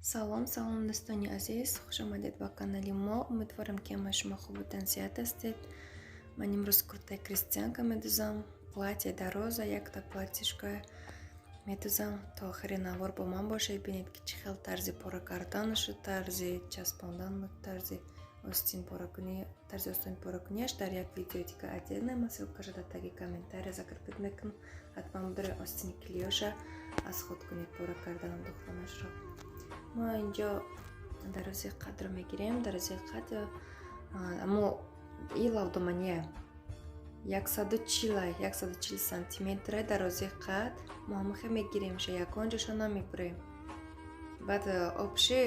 салом дӯстони азиз, хуш омадед ба канали мо. Умедворам ки ҳамаи шумо хубу тансиҳат ҳастед. Ман имрӯз куртаи крестьянка медӯзам, платье дароза, якта платьишко медӯзам. То охири навор бо ман бошед, бинед ки чӣ хел тарзи пора карданашу тарзи часпондан, тарзи остин поракунияш дар як видео дига отдельная ссылка дар таги комментария закрепит мекунам. ҳатман будуре остини клиёша аз худ кунед пора кардану духтанашро. Мо инҷо дарози қадро мегирем. Дарози қад аммо илавдомания 140 сантиметр дарози қад мо ҳамахе мегирем, ша ягонҷашо намебурем. Баъд обши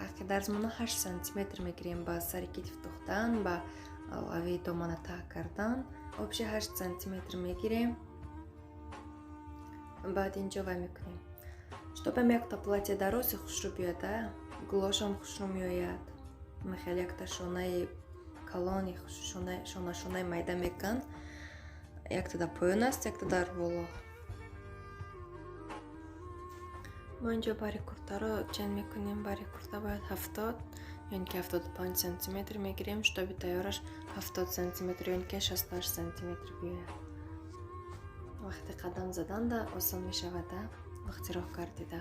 ақидарзмона 8 сантиметр мегирем, ба сари китф духтан, ба аваи домана таъ кардан обши 8 сантиметр мегирем. Баъд инҷо вай мекунем. Штопам якта платье дарози хушрӯ биёяд, гулошам хушрӯ меояд. Мехел якта шонаи калони шонаи майда мекан. Якта дар поён аст, якта дар боло. Мо инҷо бари куртаро чен мекунем. Бари курта бояд 70 ёни ки 75 сантиметр мегирем. Штоби тайёраш 70 сантиметр ёни ки 68 сантиметр биёяд. вақти қадам заданда осон мешавад, вақти роҳ гардида.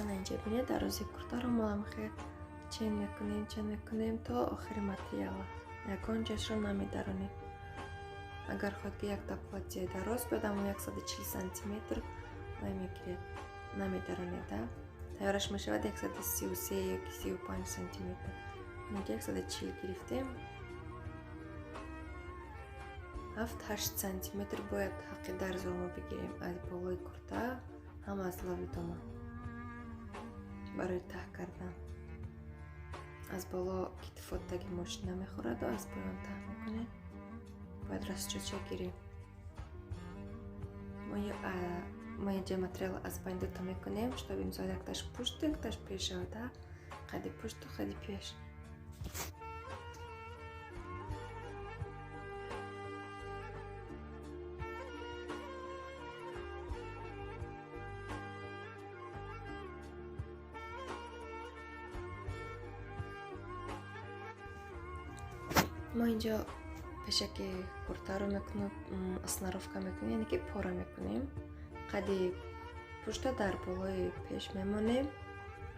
ана инҷа бинед, дарози куртаро мо ҳамахе чен мекунем то охири материала. Ягонҷашро намедаронем. Агар хоҳед ки якта платье дароз биёд, аммо 140 сантиметр вай мегиред, намедаронед. Тайёраш мешавад 133 ёки 35 сантиметр. инҷа 140 гирифтем. 7-8 сантиметр бояд ҳаққи дарзро бигирем аз болои курта, ҳам аз лави доман барои таҳ кардан. аз боло китфотдаги мошина мехӯраду аз поён таҳ мекунем. бояд расчоча гирем. мо инҷа материал аз байн дута мекунем. штоби мисол якташ пушту, якташ пеш шавад, қади пушту, қади пеш. мо инҷо пешаки куртаро мекунем, оснаровка мекунем, яъне ки пора мекунем. қади пушта дар болои пеш мемонем.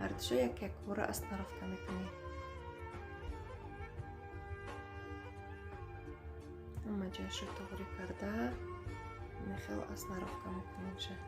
ҳардушо як бора оснаровка мекунем. ҳама ҷояшро тоғрӣ карда мехел оснаровка мекунем.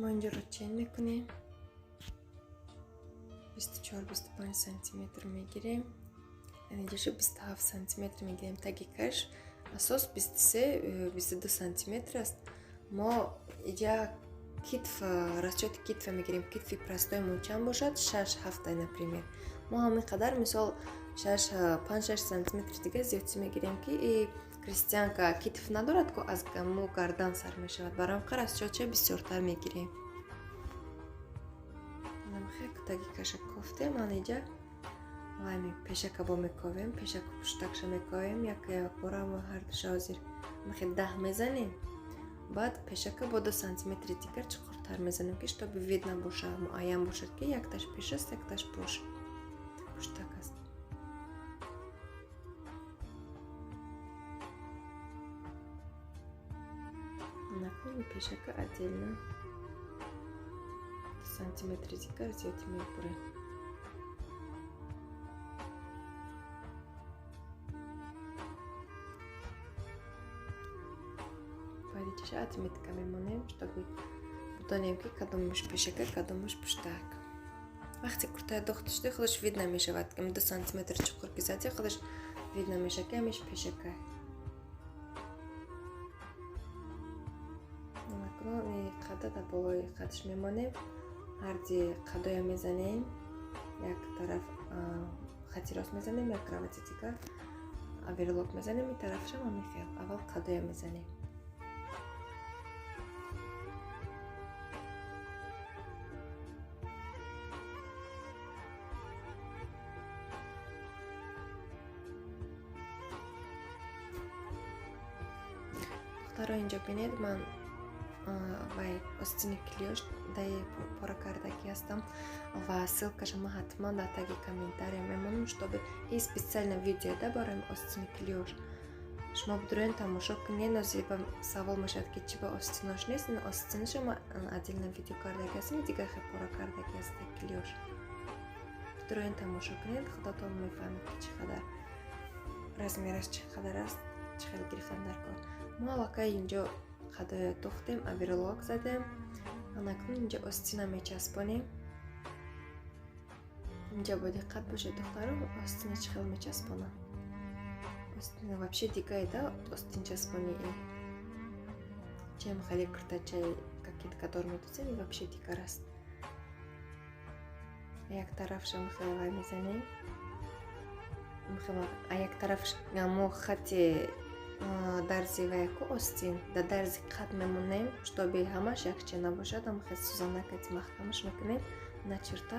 мо инҷоро чен мекунем. 24-25 сантиметр мегирем. инҷашо 27 сантиметр мегирем. таги каш асос 23-22 сантиметр аст. мо иҷа расчёти китфа мегирем. китфи простой мӯчам бошад 6-7 например. мо ҳамин қадар мисол 5-6 сантиметр дига зиёдтӣ мегирем ки крестьянка китф надорад, ко аз гаму гардан сар мешавад. барои ҳамин расчётча бисёртар мегирем. таги каша кофтем. ман иҷа Лайми пешака бо мекавем, пешаку пуштакша мекавем, як порамо ҳардуша ҳозир махе 10 мезанем. Баъд пешака бо 2 сантиметри дигар чуқуртар мезанем, ки чтобы видно бошад, муайян бошад, ки якташ пеш аст, якташ пуштак аст. Накони пешака отдельно 2 сантиметри дигар зиёди мебурем. Падичаша отметка мемонем, чтобы بدانیم که کدومش پشکه کدومش پشتک. وقتی کرته دوخته شده خودش وید نمیشود که 2 سانتیمتر چقدر که زدی خودش وید نمیشه که همیش پشکه. نکنم این قطعه تا بالای قطعش میمانیم. هر دی قطعه میزنیم. یک طرف خطی راست میزنیم، یک کراوتی دیگر اویرلوک میزنیم. این طرفش هم میخواد. اول قطعه میزنیم. دخترها اینجا بینید من وای остини клиёш дай пора кардаки ҳастам ва ссылкашама ҳатман дар таги комментария мемонам, чтобы и специально видео барои остини клиёш. Шумо бидурен тамошо кунед, нозиба савол мешавад ки чӣ ба остинош нест, ин остинашама отдельно видео кардаки ҳастам, дигар хе пора кардаки аст клиёш. Бидурен тамошо кунед, худотон мефаҳмед ки чӣ қадар размераш чӣ қадар аст, чӣ хел гирифтан дар кор. ما وقتی اینجا قطعه دوختیم اویرلوک زدیم الان اینجا آستین میچسبونیم. اینجا با دقت باشه دخترها آستین چخیل میچسبونن. آستین вообще دیگه ایده آستین چسبونی چیم خیلی کرتچه какие который میدوزیم вообще دیگر است. یک طرفش خیلی میزنیم. یک طرفش ما خطی дарзи ва яку остин да дарзи қат мемонем, чтобы ҳамаш якче набошад. Амхе сузанакати маҳкамаш мекунем на черта.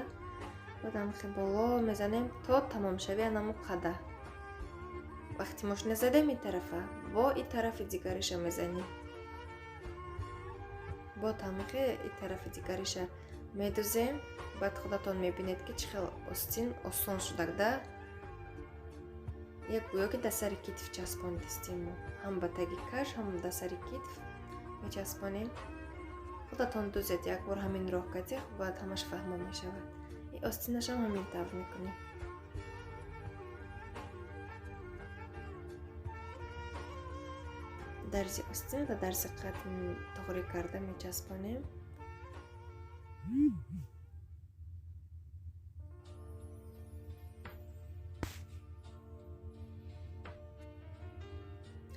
баъд амхе боло мезанем то тамом шави анамо қада. вақти мошина задем ин тарафа бо ин тарафи дигариша мезанем. бо тамхе ин тарафи дигариша медузем. баъд худатон мебинед ки чӣ хел остин осон шудагда. як гӯё ки дар сари китф часпондистем мо ҳам ба таги каш ҳам дар сари китф мечаспонем. худатон дузед як бор ҳамин роҳ кардед, баъд ҳамаш фаҳмо мешавад. ин остинашам ҳамин тавр мекунем. дарзи остин ва дарзи қат тоғри карда мечаспонем.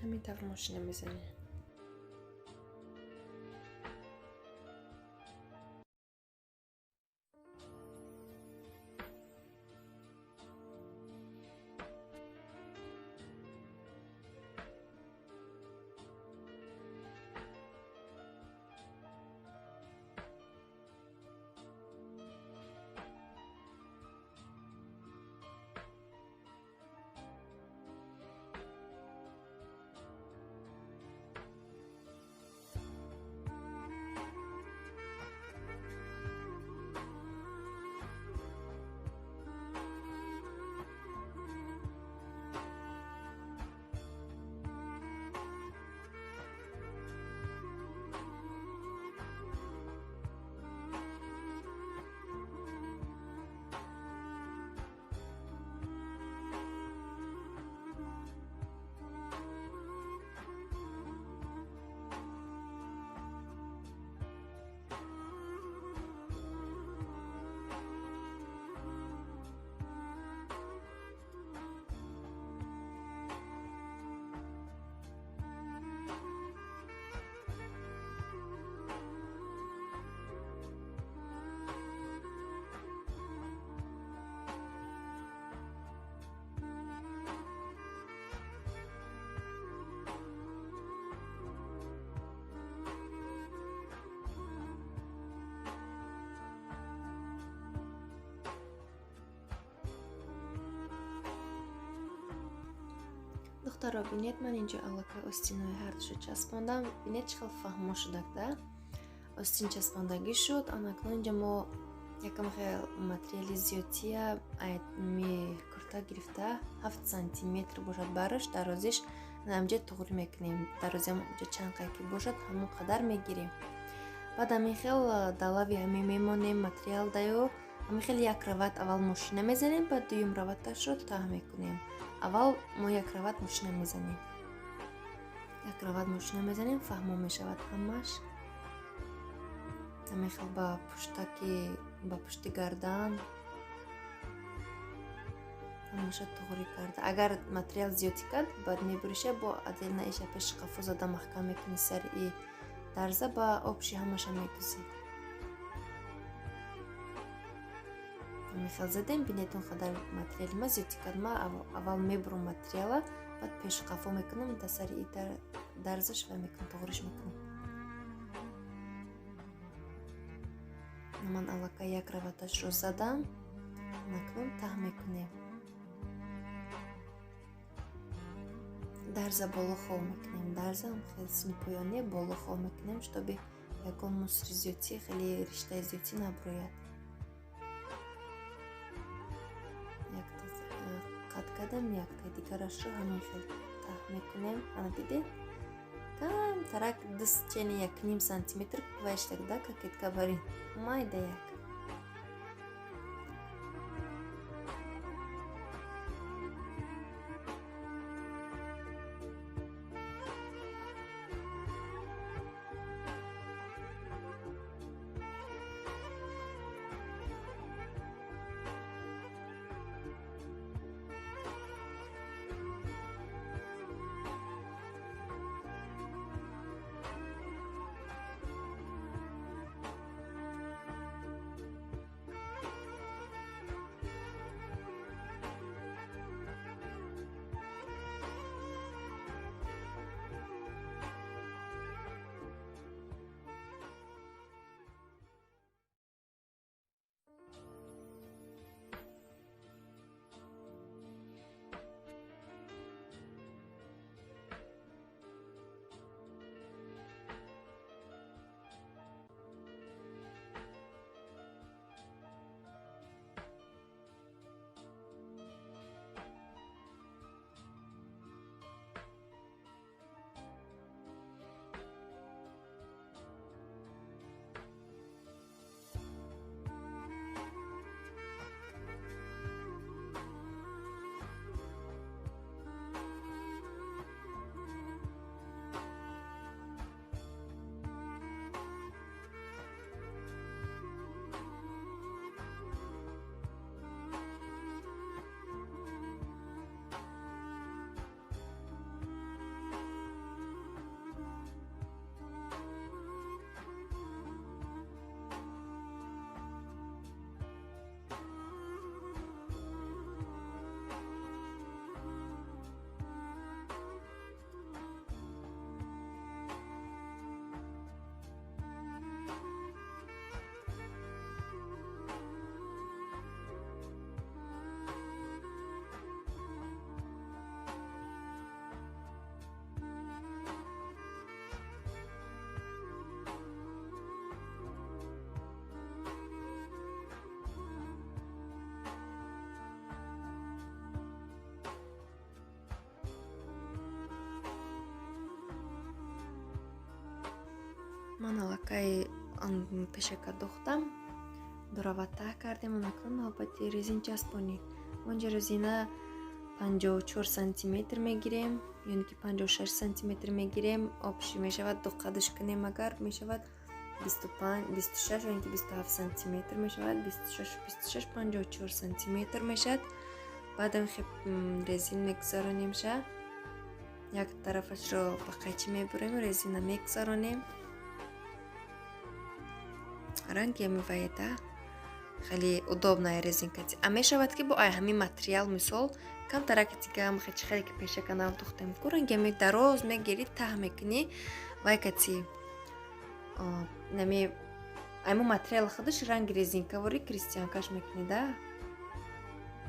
همین طور ماشین میزنه. духтаро бинед ман инҷо аллакай остинои ҳардуша часпондам. Бинед чӣ хел фаҳмо шудакда. Остин часпондагӣ шуд. Анакнун инҷа мо якам хел материали зиёдтия ми курта гирифта 7 сантиметр бошад бараш, дарозиш намҷа туғри мекунем. Дарозиам инҷа чанд қайки бошад ҳамон қадар мегирем. Баъд ҳамин хел далави ҳамин мемонем материал даю. Ҳамин хел як рават аввал мошина мезанем, баъд дуюм раваташро таҳ мекунем. Аввал мо як рават мошина мезанем. Як рават мошина мезанем, фаҳмо мешавад ҳамаш. Ҳамин хел ба пушти гардан ҳамаша туғри карда. Агар материал зиёди кад, баъд мебуриша бо отдельно иша пеши қафо зада маҳкам мекунӣ сари и дарза ба обши ҳамаша мегузӣ. Ҳамин хел задем. Бинед он қадар материали ма зиёди кад. Ма аввал мебурам материала, баъд пеши қафо мекунам, да сари и дарзаш ва мекунам, туғриш мекунам. Ман аллакай як раваташро задам. Накнун таҳ мекунем. Дарза болохол мекунем. Дарза хел сини поёне болохол мекунем, штоби ягон мусри зиёдтӣ, хеле риштаи зиёдтӣ набурояд. Якта қат кардам, якта дигарашро ҳамин хел таҳ мекунем. Ана дидед? Камтарак дист чени 1,5 сантиметр куваиштагда какетка барин. Майда як. Ман аллакай пешака дохтам. Дурават таҳ кардем. Анакнун албатти резин часпонӣ. Онҷа резина 54 сантиметр мегирем, ёни ки 56 сантиметр мегирем. Обши мешавад дуқадиш кунем, агар мешавад 25, 26 ёни ки 27 сантиметр мешавад. 26, 54 сантиметр мешавад. Баъдам хеб резин мегузаронем ша. Як тарафашро ба қайчи мебурем, резина мегузаронем. Ранги мевоеда хеле удобная резинкати. А мешавад ки бо ҳамин материал мисол камтарак тигам хечи хеле ки пешака нав тухтем ку ранги ме дароз мегири таҳ мекуни вай кати нами аймо материал худаш ранги резинка вори крестьянкаш мекуни да.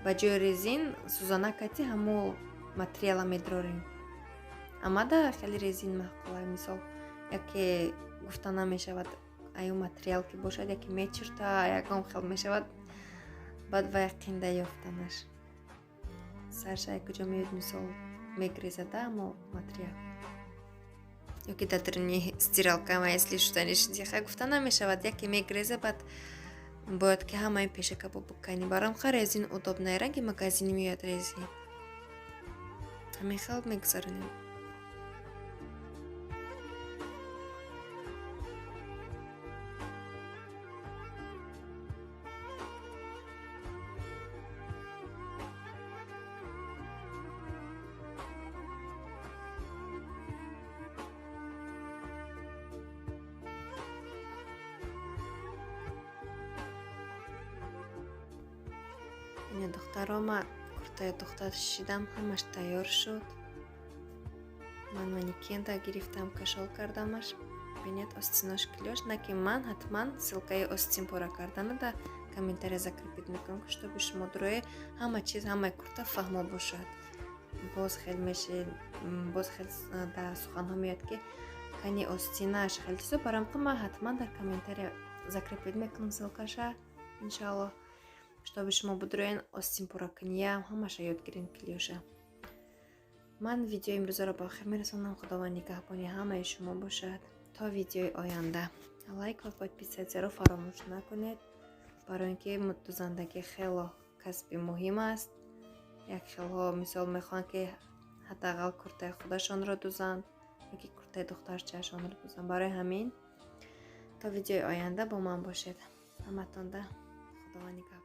Ба ҷои резин сузана кати ҳамо материала медорем. амада хеле резин маҳқулай мисол яке гуфта намешавад аю материал ки бошад яке мечирта ягон хел мешавад баъд ва яқинда ёфтанаш сарша якуҷо меёд мисол мегрезада аммо материал ёки датирни стиралка ама если шуданиш яха гуфта намешавад яке мегреза баъд бояд ки ҳамаи пешакабо букани барам ха резин удобнае ранги магазини меёд резин ҳамин хел мегузаронем духтарома куртаи духтар шидам ҳамаш тайёр шуд ман манекенда гирифтам кашол кардамаш бинед остинош клёш на ки ман ҳатман ссилкаи остин пора карданада комментария закрепит мекунам чтобы шумо дурои ҳама чиз ҳамаи курта фаҳмо бошад боз хел да суханҳо меояд ки кани остинаш хел чизо барам ман ҳатман дар комментария закрепит мекунам ссилкаша иншаллоҳ чтобы шумо будроен остин пора кания ҳамаша ёд гирем клёша ман видеои имрӯзаро ба охир мерасонам худованд нигаҳбони ҳамаи шумо бошад то видеои оянда лайк ва подписатсияро фаромӯш накунед барои ин ки дузандагӣ хело касби муҳим аст як хелҳо мисол мехоҳанд ки ҳадақал куртаи худашонро дузанд ёки куртаи духтарчаашонро дузанд барои ҳамин то видеои оянда бо ман бошед ҳаматонда худованд нигаҳбон